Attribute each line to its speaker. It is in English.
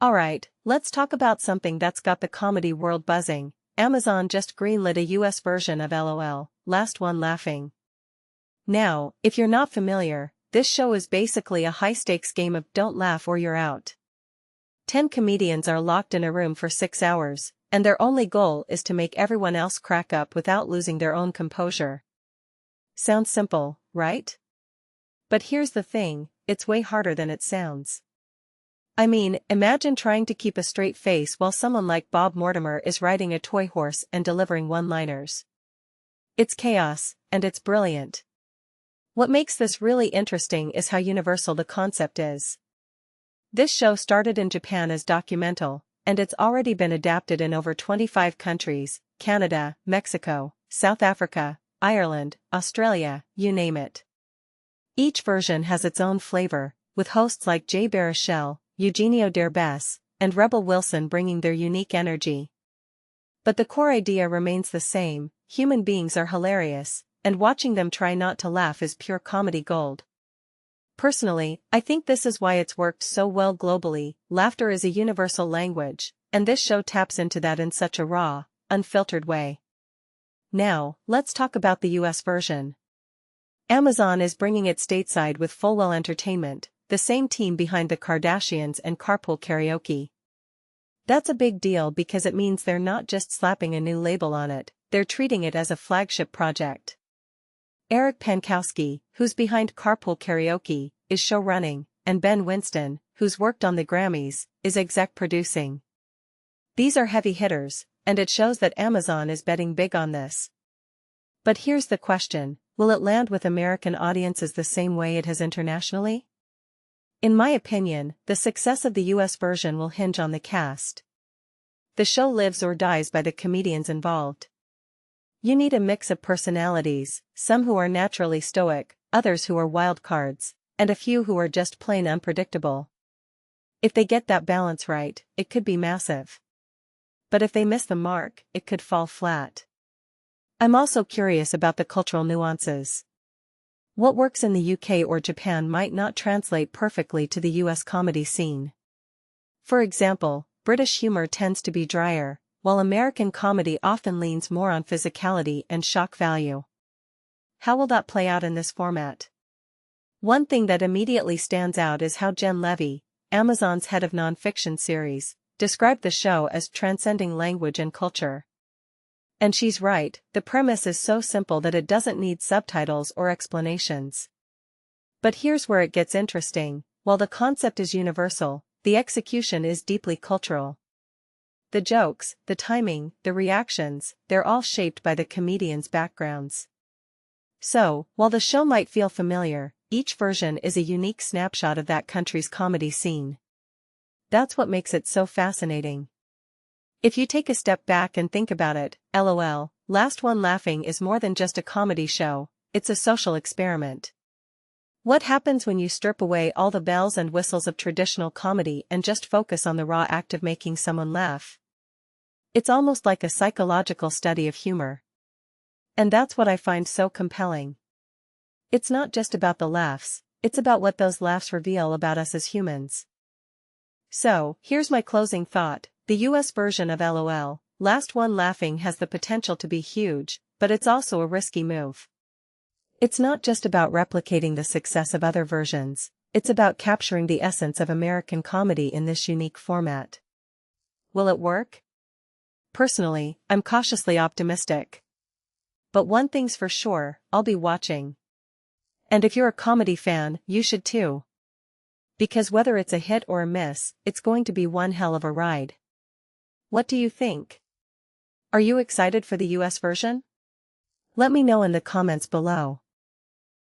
Speaker 1: Alright, let's talk about something that's got the comedy world buzzing. Amazon just greenlit a US version of LOL, Last One Laughing. Now, if you're not familiar, this show is basically a high-stakes game of don't laugh or you're out. 10 comedians are locked in a room for 6 hours, and their only goal is to make everyone else crack up without losing their own composure. Sounds simple, right? But here's the thing, it's way harder than it sounds. I mean, imagine trying to keep a straight face while someone like Bob Mortimer is riding a toy horse and delivering one-liners. It's chaos, and it's brilliant. What makes this really interesting is how universal the concept is. This show started in Japan as documental, and it's already been adapted in over 25 countries: Canada, Mexico, South Africa, Ireland, Australia, you name it. Each version has its own flavor, with hosts like Jay Baruchel, Eugenio Derbez, and Rebel Wilson bringing their unique energy. But the core idea remains the same: human beings are hilarious, and watching them try not to laugh is pure comedy gold. Personally, I think this is why it's worked so well globally. Laughter is a universal language, and this show taps into that in such a raw, unfiltered way. Now, let's talk about the US version. Amazon is bringing it stateside with Fullwell Entertainment, the same team behind The Kardashians and Carpool Karaoke. That's a big deal because it means they're not just slapping a new label on it, they're treating it as a flagship project. Eric Pankowski, who's behind Carpool Karaoke, is showrunning, and Ben Winston, who's worked on the Grammys, is exec producing. These are heavy hitters, and it shows that Amazon is betting big on this. But here's the question, will it land with American audiences the same way it has internationally? In my opinion, the success of the US version will hinge on the cast. The show lives or dies by the comedians involved. You need a mix of personalities, some who are naturally stoic, others who are wild cards, and a few who are just plain unpredictable. If they get that balance right, it could be massive. But if they miss the mark, it could fall flat. I'm also curious about the cultural nuances. What works in the UK or Japan might not translate perfectly to the US comedy scene. For example, British humor tends to be drier, while American comedy often leans more on physicality and shock value. How will that play out in this format? One thing that immediately stands out is how Jen Levy, Amazon's head of nonfiction series, described the show as transcending language and culture. And she's right, the premise is so simple that it doesn't need subtitles or explanations. But here's where it gets interesting: while the concept is universal, the execution is deeply cultural. The jokes, the timing, the reactions, they're all shaped by the comedians' backgrounds. So, while the show might feel familiar, each version is a unique snapshot of that country's comedy scene. That's what makes it so fascinating. If you take a step back and think about it, LOL, Last One Laughing is more than just a comedy show, it's a social experiment. What happens when you strip away all the bells and whistles of traditional comedy and just focus on the raw act of making someone laugh? It's almost like a psychological study of humor. And that's what I find so compelling. It's not just about the laughs, it's about what those laughs reveal about us as humans. So, here's my closing thought: the US version of LOL, Last One Laughing has the potential to be huge, but it's also a risky move. It's not just about replicating the success of other versions, it's about capturing the essence of American comedy in this unique format. Will it work? Personally, I'm cautiously optimistic. But one thing's for sure, I'll be watching. And if you're a comedy fan, you should too. Because whether it's a hit or a miss, it's going to be one hell of a ride. What do you think? Are you excited for the US version? Let me know in the comments below.